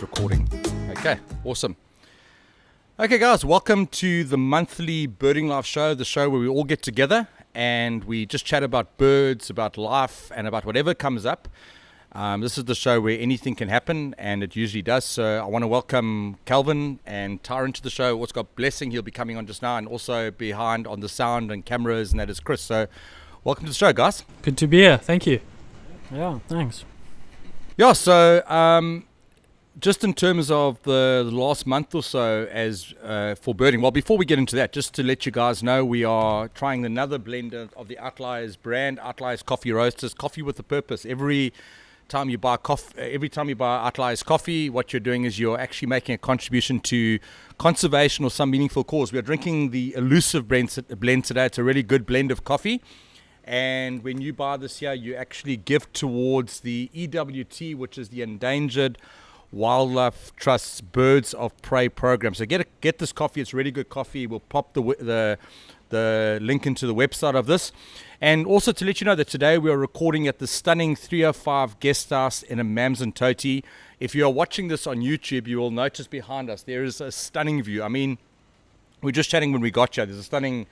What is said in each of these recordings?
Recording. Okay, awesome. Okay, guys, welcome to the monthly Birding Life show, the show where we all get together and we just chat about birds, about life, and about whatever comes up. This is the show where anything can happen, and it usually does. So I want to welcome Calvin and Tyron to the show. Also got Blessing, he'll be coming on just now, and also behind on the sound and cameras, and that is Chris. So welcome to the show, guys. Good to be here. Thank you. Yeah, thanks. Yeah, so just in terms of the last month or so as for birding, well, before we get into that, just to let you guys know, we are trying another blend of the Outliers brand, Outliers Coffee Roasters, coffee with a purpose. Every time you buy Outliers coffee, what you're doing is you're actually making a contribution to conservation or some meaningful cause. We are drinking the Elusive blend today. It's a really good blend of coffee. And when you buy this here, you actually give towards the EWT, which is the Endangered Wildlife Trust's Birds of Prey program. So get this coffee. It's really good coffee. We'll pop the link into the website of this. And also to let you know that today we are recording at the stunning 305 guest house in Amanzimtoti. If you are watching this on YouTube, you will notice behind us there is a stunning view. I mean, we're just chatting when we got here. There's a stunning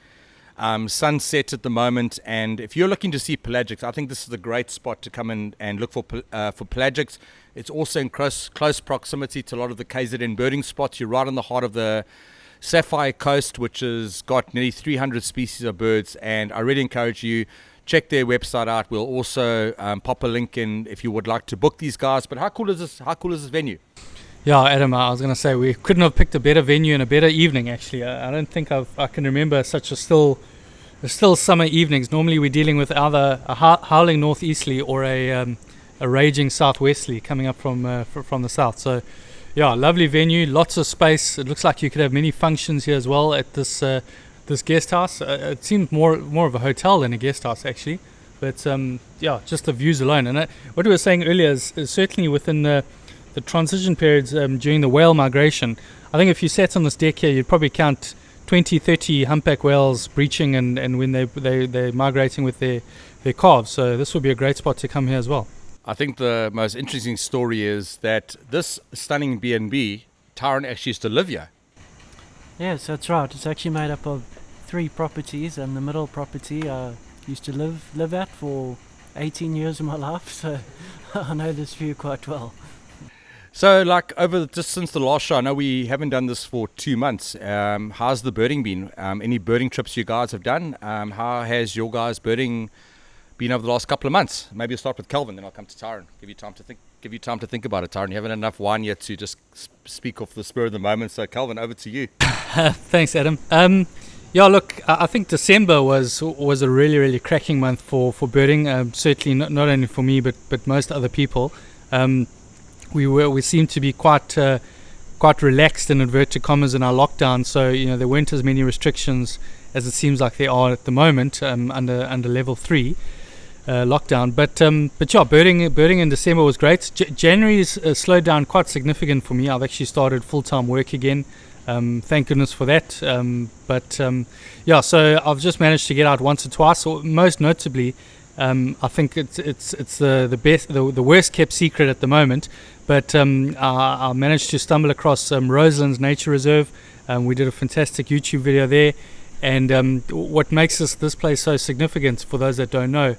sunset at the moment, and if you're looking to see pelagics, I think this is a great spot to come in and look for pelagics. It's also in close proximity to a lot of the KZN birding spots. You're right on the heart of the Sapphire Coast, which has got nearly 300 species of birds, and I really encourage you, check their website out. We'll also pop a link in if you would like to book these guys. But how cool is this venue? Yeah, Adam, I was going to say we couldn't have picked a better venue and a better evening, actually. I don't think I can remember such a still summer evenings. Normally we're dealing with either a howling northeasterly or a raging southwesterly coming up from the south. So, yeah, lovely venue, lots of space. It looks like you could have many functions here as well at this guest house. It seemed more of a hotel than a guest house, actually. But, yeah, just the views alone. And what we were saying earlier is certainly within the transition periods during the whale migration, I think if you sat on this deck here, you'd probably count 20, 30 humpback whales breaching and when they're migrating with their calves. So this would be a great spot to come here as well. I think the most interesting story is that this stunning B&B, Tyron actually used to live here. Yes, that's right. It's actually made up of 3 properties, and the middle property I used to live at for 18 years of my life, so I know this view quite well. So, just since the last show, I know we haven't done this for 2 months. How's the birding been? Any birding trips you guys have done? How has your guys' birding been over the last couple of months? Maybe I'll start with Kelvin, then I'll come to Tyron. Give you time to think about it, Tyron. You haven't had enough wine yet to just speak off the spur of the moment. So, Kelvin, over to you. Thanks, Adam. Yeah, look, I think December was a really, really cracking month for birding. Certainly not only for me, but most other people. We seemed to be quite relaxed in inverted commas in our lockdown, so there weren't as many restrictions as it seems like there are at the moment under level 3 lockdown. But yeah, birding in December was great. January's slowed down quite significant for me. I've actually started full-time work again. Thank goodness for that. Yeah, so I've just managed to get out once or twice. Or most notably, I think it's the worst kept secret at the moment. But I managed to stumble across Roselands Nature Reserve. We did a fantastic YouTube video there. And what makes this place so significant, for those that don't know,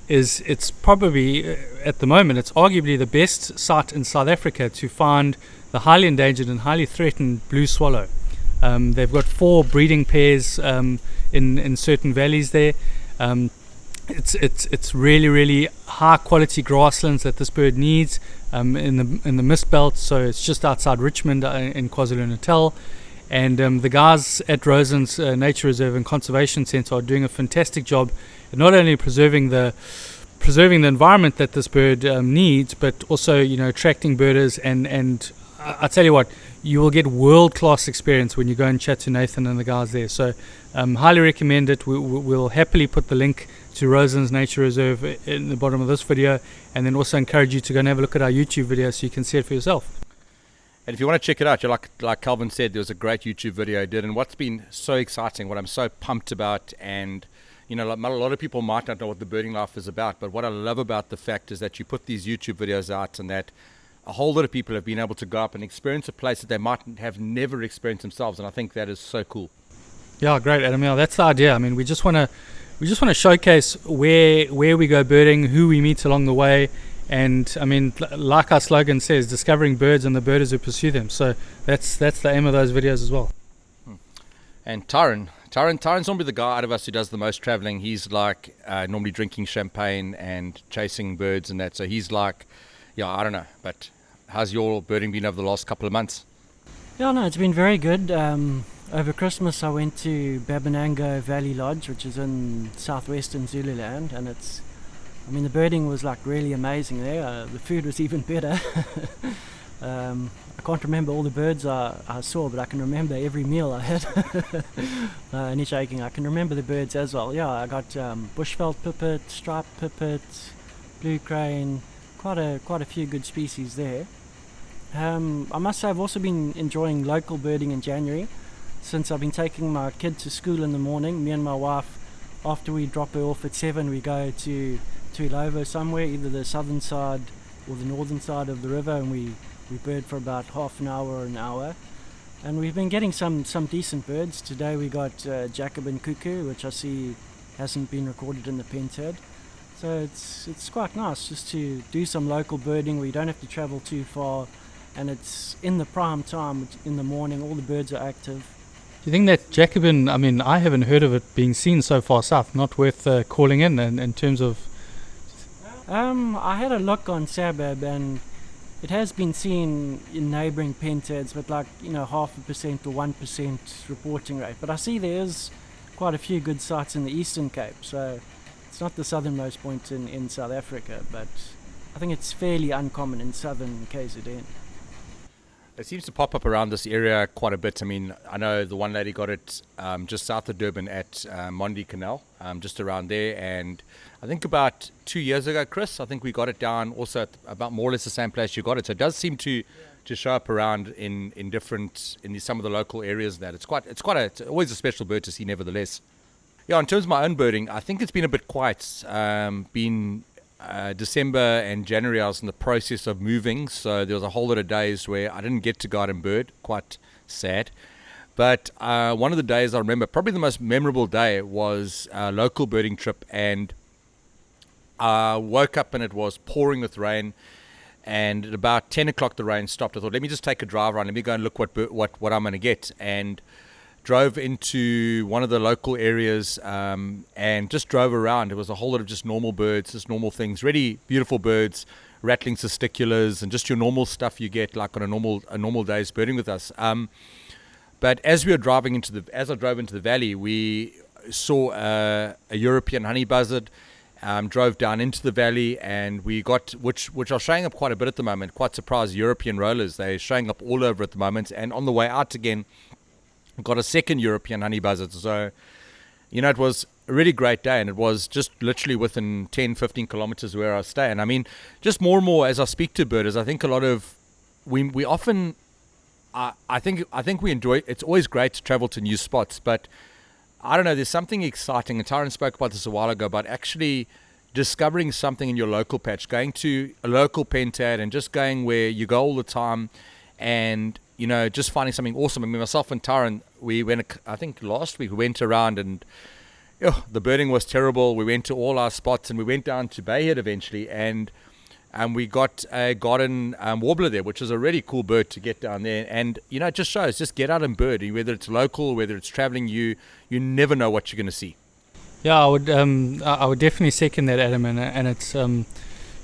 is it's probably, at the moment, it's arguably the best site in South Africa to find the highly endangered and highly threatened blue swallow. They've got 4 breeding pairs in certain valleys there. It's really, really high quality grasslands that this bird needs in the mist belt. So it's just outside Richmond in KwaZulu-Natal. And the guys at Rosen's Nature Reserve and Conservation Centre are doing a fantastic job at not only preserving the environment that this bird needs, but also attracting birders. And I tell you what, you will get world-class experience when you go and chat to Nathan and the guys there. So highly recommend it. We'll happily put the link to Rosen's Nature Reserve in the bottom of this video, and then also encourage you to go and have a look at our YouTube video so you can see it for yourself. And if you want to check it out, you're like Calvin said, there was a great YouTube video I did. And what's been so exciting, what I'm so pumped about, and you know, a lot of people might not know what the birding life is about, but what I love about the fact is that you put these YouTube videos out and that a whole lot of people have been able to go up and experience a place that they might have never experienced themselves, and I think that is so cool. Yeah, great, Adam. Yeah, that's the idea. I mean, we just want to showcase where we go birding, who we meet along the way, and I mean, like our slogan says, discovering birds and the birders who pursue them. So that's the aim of those videos as well. And Tyron's normally the guy out of us who does the most traveling. He's like normally drinking champagne and chasing birds and that. So he's like, yeah, I don't know. But how's your birding been over the last couple of months? Yeah, no, it's been very good. Over Christmas I went to Babanango Valley Lodge, which is in southwestern Zululand, and the birding was like really amazing there. The food was even better. I can't remember all the birds I saw, but I can remember every meal I had. Any shaking, I can remember the birds as well. Yeah, I got bushveld pipit, striped pipit, blue crane, quite a few good species there. I must say I've also been enjoying local birding in January, since I've been taking my kid to school in the morning. Me and my wife, after we drop her off at 7, we go to Lovo somewhere, either the southern side or the northern side of the river, and we bird for about half an hour or an hour. And we've been getting some decent birds. Today we got Jacobin cuckoo, which I see hasn't been recorded in the pentad. So it's quite nice just to do some local birding where you don't have to travel too far, and it's in the prime time in the morning. All the birds are active. Do you think that Jacobin, I mean, I haven't heard of it being seen so far south, not worth calling in terms of... I had a look on Sabab, and it has been seen in neighbouring pentads, but like, 0.5% or 1% reporting rate. But I see there's quite a few good sites in the Eastern Cape, so it's not the southernmost point in South Africa, but I think it's fairly uncommon in southern KZN. It seems to pop up around this area quite a bit. I mean, I know the one lady got it just south of Durban at Mondi Canal, just around there. And I think about 2 years ago, Chris, I think we got it down also at about more or less the same place you got it. So it does seem to show up around in some of the local areas. That it's always a special bird to see, nevertheless. Yeah, in terms of my own birding, I think it's been a bit quiet. December and January I was in the process of moving, so there was a whole lot of days where I didn't get to go out and bird. Quite sad. But one of the days I remember, probably the most memorable day, was a local birding trip, and I woke up and it was pouring with rain, and at about 10 o'clock the rain stopped. I thought, let me just take a drive around, let me go and look what I'm going to get, and drove into one of the local areas and just drove around. It was a whole lot of just normal birds, just normal things, really beautiful birds, rattling testiculars, and just your normal stuff you get like on a normal day's birding with us. But as I drove into the valley, we saw a European honey buzzard. Drove down into the valley, and we got which are showing up quite a bit at the moment. Quite surprised, European rollers. They're showing up all over at the moment, and on the way out again, got a second European honey buzzard. So, it was a really great day, and it was just literally within 10-15 kilometers where I stay. And I mean, just more and more as I speak to birders, I think a lot of we often I think we enjoy. It's always great to travel to new spots, but I don't know, there's something exciting, and Tyron spoke about this a while ago, about actually discovering something in your local patch, going to a local pentad and just going where you go all the time, and just finding something awesome. I mean, myself and Tyron, we went, I think last week, we went around, and the birding was terrible. We went to all our spots, and we went down to Bayhead eventually, and we got a garden warbler there, which is a really cool bird to get down there. And it just shows, just get out and bird, whether it's local, whether it's traveling. You never know what you're going to see. Yeah, I would definitely second that, Adam. And it's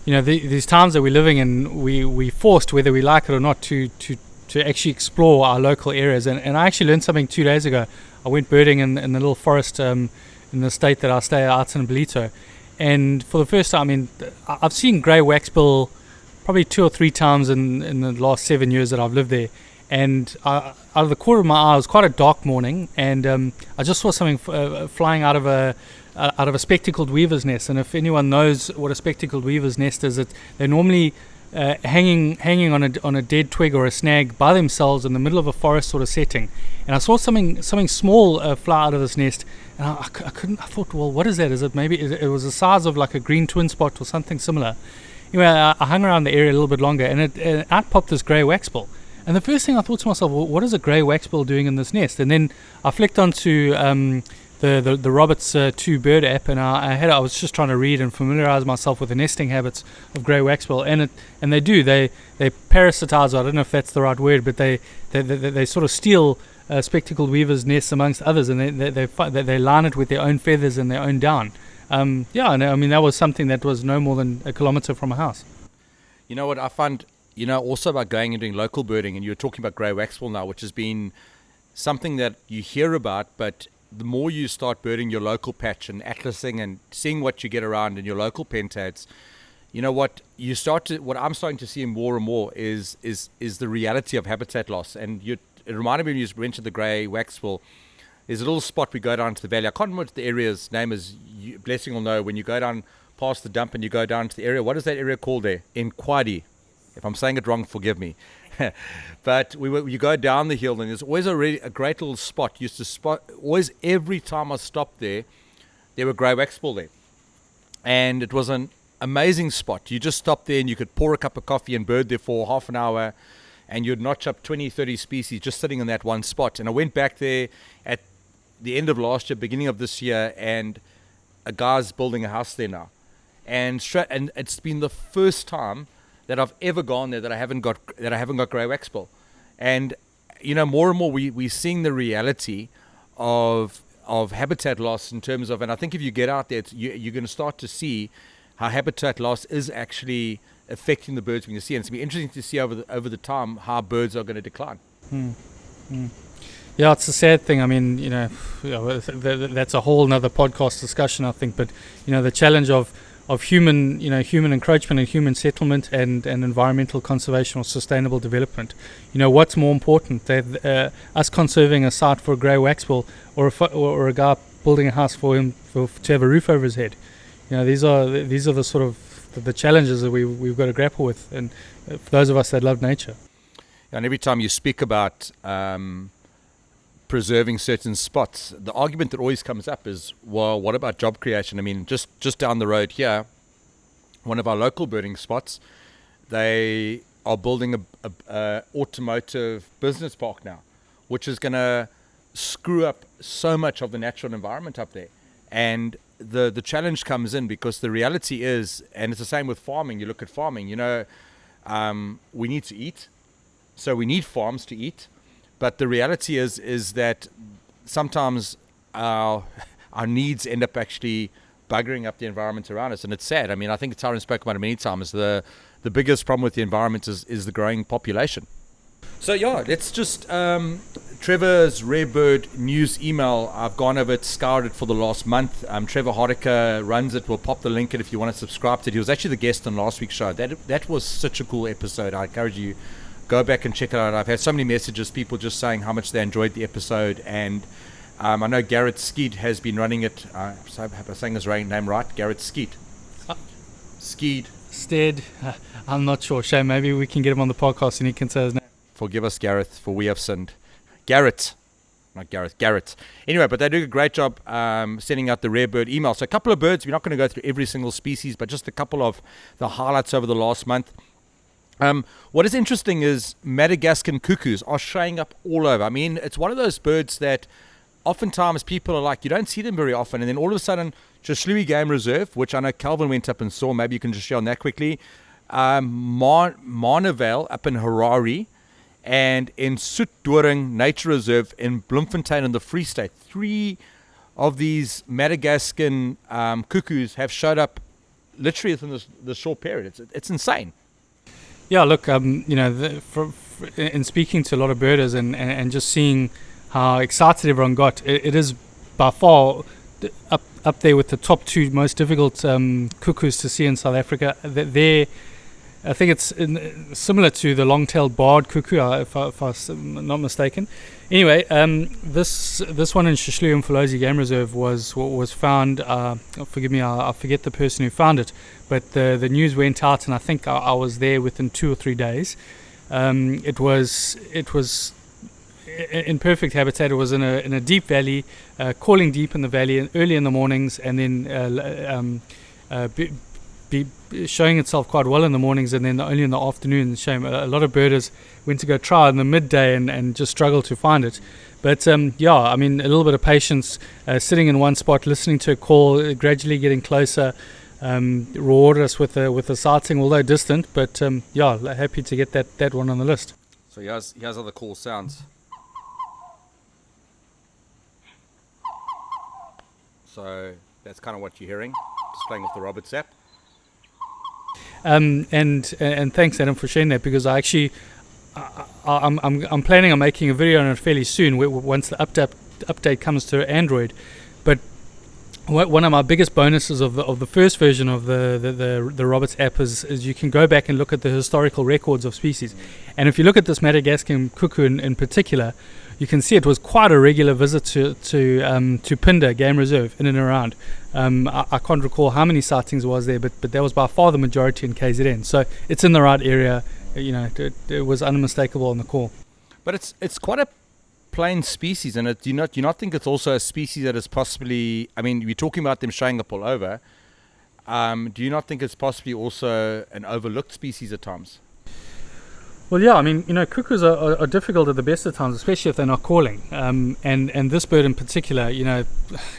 these times that we're living in, we forced, whether we like it or not, to actually explore our local areas. And I actually learned something 2 days ago. I went birding in the little forest in the state that I stay out in Belito. And for the first time, I mean, I've seen grey waxbill probably 2 or 3 times in the last 7 years that I've lived there. And out of the corner of my eye, it was quite a dark morning, and I just saw something flying out of a spectacled weaver's nest. And if anyone knows what a spectacled weaver's nest is, they normally hanging on a dead twig or a snag by themselves in the middle of a forest sort of setting. And I saw something small fly out of this nest, and I thought, well, what is that? Is it maybe it was the size of like a green twin spot or something similar? Anyway, I hung around the area a little bit longer, and out popped this grey waxbill. And the first thing I thought to myself, well, what is a grey waxbill doing in this nest? And then I flicked onto the Roberts 2 bird app, and I was just trying to read and familiarize myself with the nesting habits of grey waxbill, and they parasitize. I don't know if that's the right word, but they sort of steal spectacled weavers' nests amongst others, and they line it with their own feathers and their own down. And I mean that was something that was no more than a kilometre from a house. You know what I find, also about going and doing local birding, and you're talking about grey waxbill now, which has been something that you hear about, but the more you start birding your local patch and atlasing and seeing what you get around in your local pentads, what I'm starting to see more and more is the reality of habitat loss. And it reminded me when you mentioned the grey waxbill. There's a little spot we go down to the valley. I can't remember what the area's name is. Blessing will know. When you go down past the dump and you go down to the area, what is that area called there? In Kwadi. If I'm saying it wrong, forgive me. But you go down the hill, and there's always a great little spot. Always every time I stopped there were grey waxbill there. And it was an amazing spot. You just stopped there and you could pour a cup of coffee and bird there for half an hour, and you'd notch up 20, 30 species just sitting in that one spot. And I went back there at the end of last year, beginning of this year, and a guy's building a house there now. And it's been the first time that I've ever gone there that I haven't got grey waxbill. And more and more we're seeing the reality of habitat loss in terms of, and I think if you get out there, you're going to start to see how habitat loss is actually affecting the birds we can see. And it's going to be interesting to see over the time how birds are going to decline. Yeah, it's a sad thing. I mean, that's a whole nother podcast discussion, I think. But the challenge of human encroachment and human settlement and environmental conservation or sustainable development. What's more important, us conserving a site for a grey waxbill or a guy building a house for him to have a roof over his head? These are the sort of the challenges that we've got to grapple with, and for those of us that love nature. And every time you speak about preserving certain spots, the argument that always comes up is, well, what about job creation? I mean, just down the road here, one of our local birding spots, they are building a automotive business park now, which is going to screw up so much of the natural environment up there. And the challenge comes in because the reality is, and it's the same with farming. You look at farming, we need to eat, so we need farms to eat. But the reality is that sometimes our needs end up actually buggering up the environment around us, and it's sad. I mean, I think Tyron spoke about it many times. The biggest problem with the environment is the growing population. So yeah, let's just Trevor's Rare Bird news email. I've gone over it, scoured it for the last month. Trevor Hardiker runs it. We'll pop the link in if you want to subscribe to it. He was actually the guest on last week's show. That was such a cool episode. I encourage you, go back and check it out. I've had so many messages, people just saying how much they enjoyed the episode. And I know Garrett Skeet has been running it. I hope I'm saying his name right. Garrett Skeet. Skeet. Stead. I'm not sure. Shane, maybe we can get him on the podcast and he can say his name. Forgive us, Gareth, for we have sinned. Garrett. Not Gareth. Garrett. Anyway, but they do a great job sending out the Rare Bird email. So a couple of birds. We're not going to go through every single species, but just a couple of the highlights over the last month. What is interesting is Madagascan cuckoos are showing up all over. I mean, it's one of those birds that oftentimes people are like, you don't see them very often. And then all of a sudden, Chislui Game Reserve, which I know Calvin went up and saw. Maybe you can just share on that quickly. Marnevale up in Harare. And in Soetdoring Nature Reserve in Bloemfontein in the Free State. 3 of these Madagascan cuckoos have showed up literally within this short period. It's insane. Yeah, look, in speaking to a lot of birders and just seeing how excited everyone got, it is by far up there with the top 2 most difficult cuckoos to see in South Africa. I think it's similar to the long-tailed barred cuckoo, if I'm not mistaken. Anyway, this one in Shishlu and Mfolozi Game Reserve was found. Forgive me, I forget the person who found it, but the news went out, and I think I was there within 2 or 3 days. It was in perfect habitat. It was in a deep valley, calling deep in the valley early in the mornings, and then be showing itself quite well in the mornings, and then only in the afternoon. Shame, a lot of birders went to go try in the midday and just struggled to find it. But yeah, I mean, a little bit of patience, sitting in one spot, listening to a call, gradually getting closer, rewarded us with a sighting, although distant. But yeah, happy to get that one on the list. So here's how the call sounds. So that's kind of what you're hearing, just playing off the Roberts app. And thanks, Adam, for sharing that, because I actually I'm planning on making a video on it fairly soon, once the update comes to Android. But one of my biggest bonuses of the first version of the Roberts app is you can go back and look at the historical records of species. And if you look at this Madagascan cuckoo in particular, you can see it was quite a regular visit to Phinda Game Reserve in and around. I can't recall how many sightings was there, but that was by far the majority in KZN. So it's in the right area. You know, it was unmistakable on the call. But it's quite a plain species, and do you not think it's also a species that is possibly? I mean, we're talking about them showing up all over. Do you not think it's possibly also an overlooked species at times? Well, yeah, I mean, you know, cuckoos are difficult at the best of times, especially if they're not calling. And this bird in particular, you know,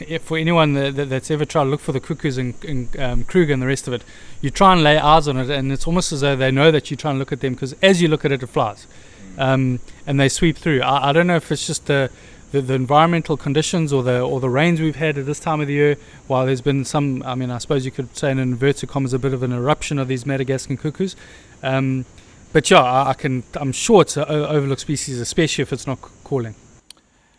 if for anyone that's ever tried to look for the cuckoos in Kruger and the rest of it, you try and lay eyes on it, and it's almost as though they know that you try and look at them, because as you look at it, it flies. And they sweep through. I don't know if it's just the environmental conditions or the rains we've had at this time of the year, while there's been some, I mean, I suppose you could say in inverted commas, a bit of an eruption of these Madagascan cuckoos. But yeah, I'm sure it's an overlooked species, especially if it's not calling.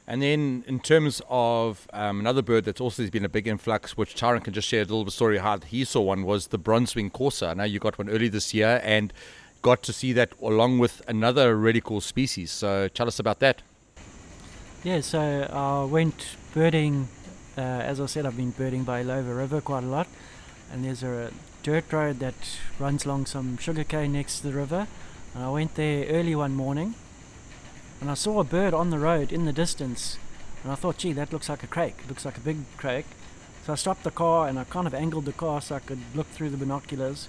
And then in terms of another bird that's also been a big influx, which Tyron can just share a little bit of story how he saw one, was the bronze-wing Corsa. I know you got one early this year and got to see that along with another really cool species. So tell us about that. Yeah, so I went birding. As I said, I've been birding by Ilova River quite a lot, and there's a dirt road that runs along some sugarcane next to the river, and I went there early one morning and I saw a bird on the road in the distance, and I thought, gee, that looks like a crake, it looks like a big crake. So I stopped the car and I kind of angled the car so I could look through the binoculars,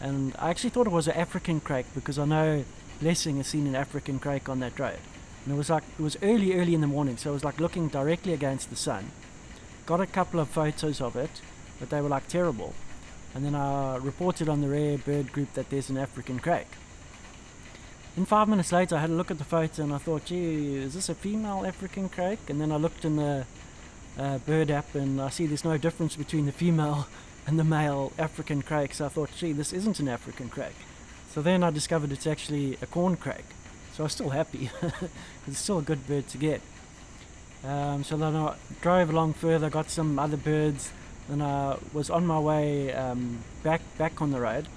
and I actually thought it was an African crake, because I know Blessing has seen an African crake on that road, and it was early in the morning, so it was like looking directly against the sun. Got a couple of photos of it, but they were like terrible. And then I reported on the rare bird group that there's an African crake. Then 5 minutes later I had a look at the photo and I thought, gee, is this a female African crake? And then I looked in the bird app and I see there's no difference between the female and the male African crake. So I thought, gee, this isn't an African crake. So then I discovered it's actually a corn crake. So I was still happy, because it's still a good bird to get. So then I drove along further, got some other birds, and I was on my way back on the road,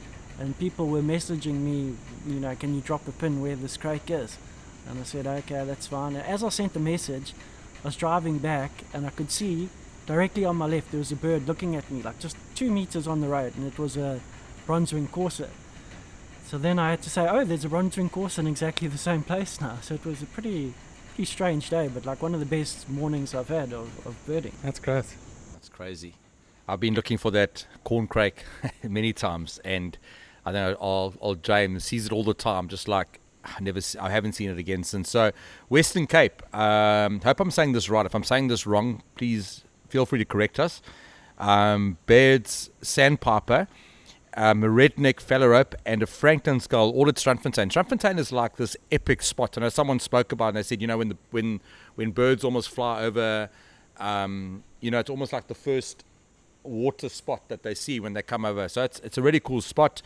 and people were messaging me, you know, can you drop a pin where this crake is? And I said, okay, that's fine. And as I sent the message, I was driving back and I could see directly on my left there was a bird looking at me, like just 2 meters on the road, and it was a bronze-wing Corsa. So then I had to say, oh, there's a bronze-wing Corsa in exactly the same place now. So it was a pretty strange day, but like one of the best mornings I've had of birding. That's great. That's crazy. I've been looking for that corn crake many times, and I know old James sees it all the time, just like I haven't seen it again since. So Western Cape, hope I'm saying this right. If I'm saying this wrong, please feel free to correct us. Baird's Sandpiper, a redneck phalarope, and a Franklin skull, all at Strandfontein. Strandfontein is like this epic spot. I know someone spoke about it, and they said, you know, when birds almost fly over, you know, it's almost like the first water spot that they see when they come over. So it's a really cool spot.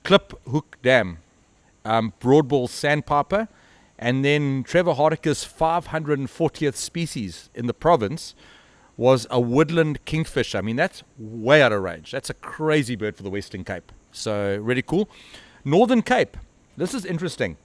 Klip Hoek Dam, broadball sandpiper, and then Trevor Hardiker's 540th species in the province was a woodland kingfisher. I mean, that's way out of range. That's a crazy bird for the Western Cape. So really cool. Northern Cape. This is interesting.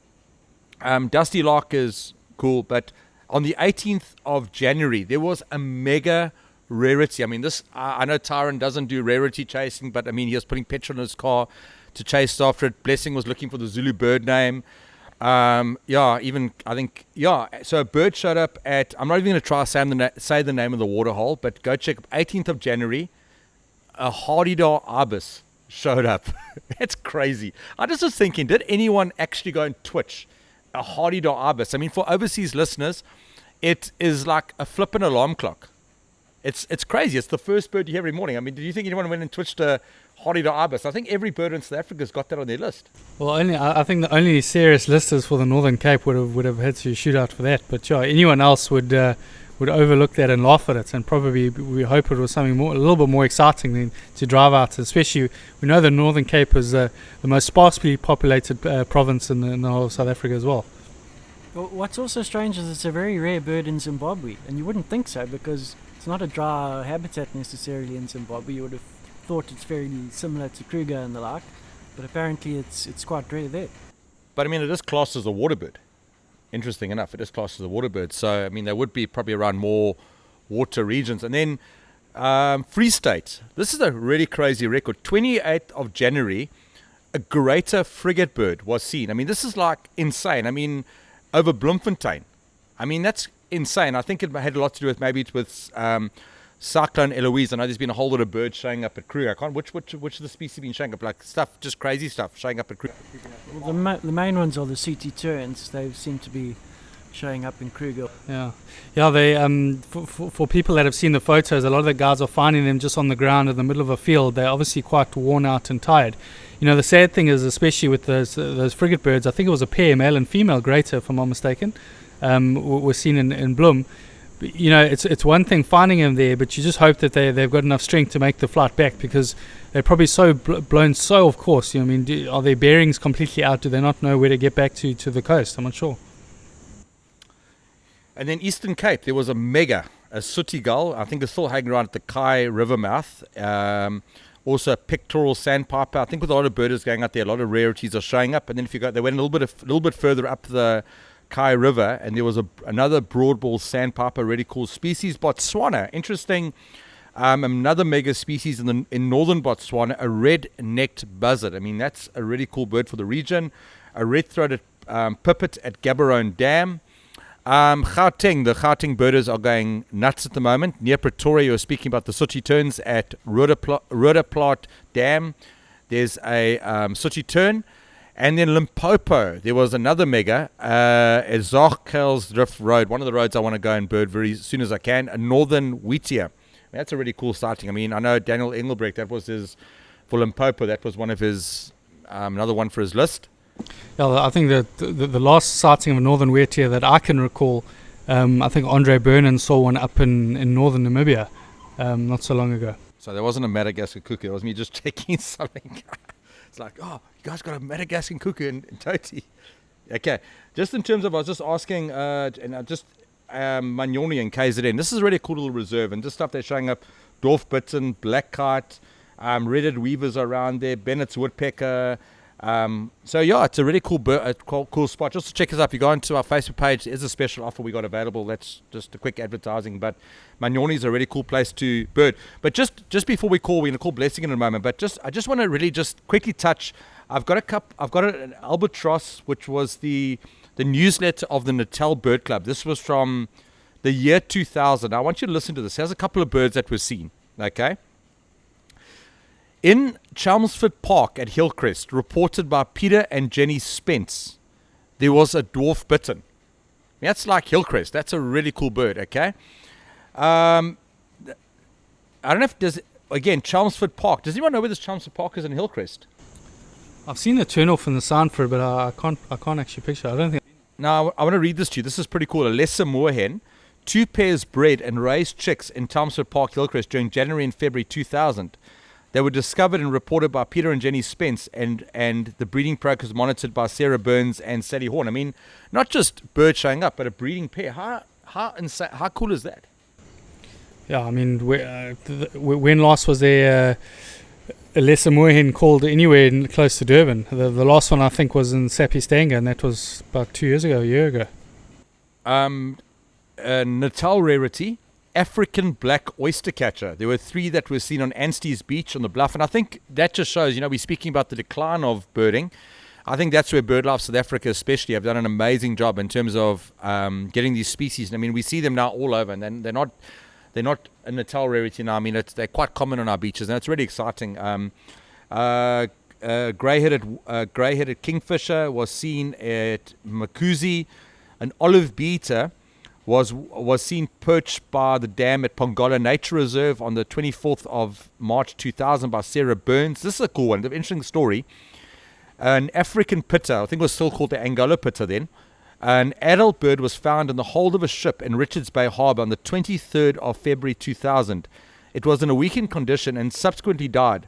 Dusty Lark is cool, but on the 18th of January, there was a mega rarity. I mean, this I know Tyron doesn't do rarity chasing, but I mean, he was putting petrol in his car to chase after it. Blessing was looking for the Zulu bird name. So a bird showed up at, I'm not even going to try to say the name of the waterhole, but go check 18th of January, a Hardydar ibis showed up. That's crazy. I just was thinking, did anyone actually go and twitch a Hardydar ibis? I mean, for overseas listeners, it is like a flippin' alarm clock. It's crazy. It's the first bird you hear every morning. I mean, do you think anyone went and twitched a Hardydar ibis? I think every bird in South Africa's got that on their list. Well, I think the only serious listers for the Northern Cape would have had to shoot out for that. But yeah, anyone else would overlook that and laugh at it, and probably we hope it was something a little bit more exciting than to drive out. Especially, we know the Northern Cape is the most sparsely populated province in the whole of South Africa as well. Well, what's also strange is it's a very rare bird in Zimbabwe, and you wouldn't think so because it's not a dry habitat necessarily in Zimbabwe. You would have thought it's very similar to Kruger and the like, but apparently it's quite rare there. But I mean, it is classed as a water bird. Interesting enough, it is classed as a water bird. So I mean, they would be probably around more water regions. And then Free State. This is a really crazy record. 28th of January, a greater frigate bird was seen. I mean, this is like insane. I mean, over Bloemfontein. I mean, that's insane. I think it had a lot to do with maybe with Cyclone Eloise. I know there's been a whole lot of birds showing up at Kruger. I can't. Which of the species been showing up? Like stuff, just crazy stuff showing up at Kruger. Well, the main ones are the Sooty terns. They seem to be showing up in Kruger. Yeah. They for people that have seen the photos, a lot of the guys are finding them just on the ground in the middle of a field. They're obviously quite worn out and tired. You know, the sad thing is, especially with those frigate birds, I think it was a pair, male and female greater, if I'm not mistaken, were seen in Bloem. You know, it's one thing finding them there, but you just hope that they've got enough strength to make the flight back, because they're probably so blown so off course. You know, I mean, are their bearings completely out? Do they not know where to get back to the coast? I'm not sure. And then Eastern Cape, there was a sooty gull. I think it's still hanging around at the Kai River mouth. Also a pictorial sandpiper. I think with a lot of birders going out there, a lot of rarities are showing up. And then if you go, they went a little bit further up the Kai River, and there was another broadball sandpiper, really cool species. Botswana, interesting. Another mega species in northern Botswana, a red-necked buzzard. I mean, that's a really cool bird for the region. A red-throated pipit at Gaborone Dam. Gauteng, the Gauteng birders are going nuts at the moment. Near Pretoria, you're speaking about the sooty terns at Rhodoplat Dam. There's a sooty tern. And then Limpopo, there was another mega at Zarkelsdrift Road, one of the roads I want to go and bird very soon as I can, a northern Wheatia. That's a really cool sighting. I mean, I know Daniel Engelbrecht, that was his, for Limpopo, that was one of his, another one for his list. Yeah, I think that the last sighting of a northern Wheatia that I can recall, I think Andre Bernan saw one up in northern Namibia not so long ago. So there wasn't a Madagascar cuckoo, it was me just checking something. It's like, oh, you guys got a Madagascar cuckoo in Toti. Okay, just in terms of, I was just asking, Manyoni and KZN, this is a really cool little reserve, and this stuff they're showing up, dwarf bittern, black kite, red-headed weavers around there, Bennett's woodpecker. So yeah, it's a really cool cool spot. Just to check us out, if you go into our Facebook page, there's a special offer we got available. That's just a quick advertising, but Manyoni is a really cool place to bird. But just before we're going to call Blessing in a moment, but I just want to really just quickly touch. I've got an albatross, which was the newsletter of the Natal Bird Club. This was from the year 2000. I want you to listen to this. There's a couple of birds that were seen. Okay. In Chelmsford Park at Hillcrest, reported by Peter and Jenny Spence, there was a dwarf bittern. That's like Hillcrest. That's a really cool bird, okay? I don't know if there's, again, Chelmsford Park. Does anyone know where this Chelmsford Park is in Hillcrest? I've seen the turn-off in the sound for it, but I can't actually picture it. I don't think. Now, I want to read this to you. This is pretty cool. A lesser moorhen, 2 pairs bred and raised chicks in Chelmsford Park, Hillcrest during January and February 2000. They were discovered and reported by Peter and Jenny Spence, and the breeding progress monitored by Sarah Burns and Sally Horn. I mean, not just birds showing up, but a breeding pair. How cool is that? Yeah, I mean, when last was there a lesser moorhen called anywhere close to Durban. The last one I think was in Sapistanga, and that was about 2 years ago, a year ago. Natal rarity, African black oyster catcher. There were 3 that were seen on Anstey's Beach on the Bluff, and I think that just shows, we're speaking about the decline of birding. I think that's where BirdLife South Africa especially have done an amazing job in terms of getting these species. I mean, we see them now all over, and then they're not a Natal rarity now. I mean, they're quite common on our beaches, and it's really exciting. Grey-headed kingfisher was seen at Makuzi. An olive beater was seen perched by the dam at Pongola Nature Reserve on the 24th of March 2000 by Sarah Burns. This is a cool one, an interesting story. An African pitta, I think it was still called the Angola pitta then. An adult bird was found in the hold of a ship in Richards Bay Harbour on the 23rd of February 2000. It was in a weakened condition and subsequently died.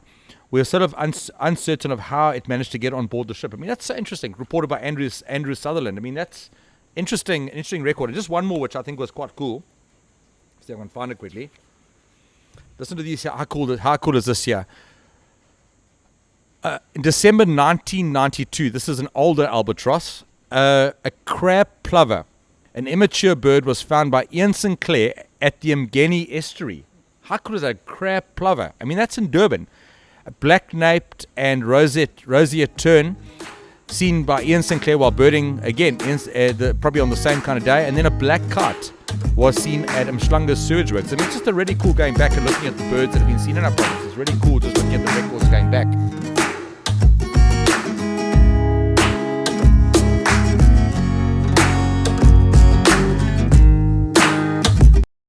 We are sort of uncertain of how it managed to get on board the ship. I mean, that's so interesting. Reported by Andrew Sutherland. I mean, that's interesting record. And just one more, which I think was quite cool. See if I can find it quickly. Listen to these here. How cool is this here? In December 1992, this is an older albatross, a crab plover, an immature bird, was found by Ian Sinclair at the Mgeni estuary. How cool is that? Crab plover. I mean, that's in Durban. A black-naped and roseate tern, seen by Ian Sinclair while birding, again, probably on the same kind of day. And then a black kite was seen at Mshlanga sewage works. I mean, it's just a really cool going back and looking at the birds that have been seen in our province. It's really cool just looking at the records going back.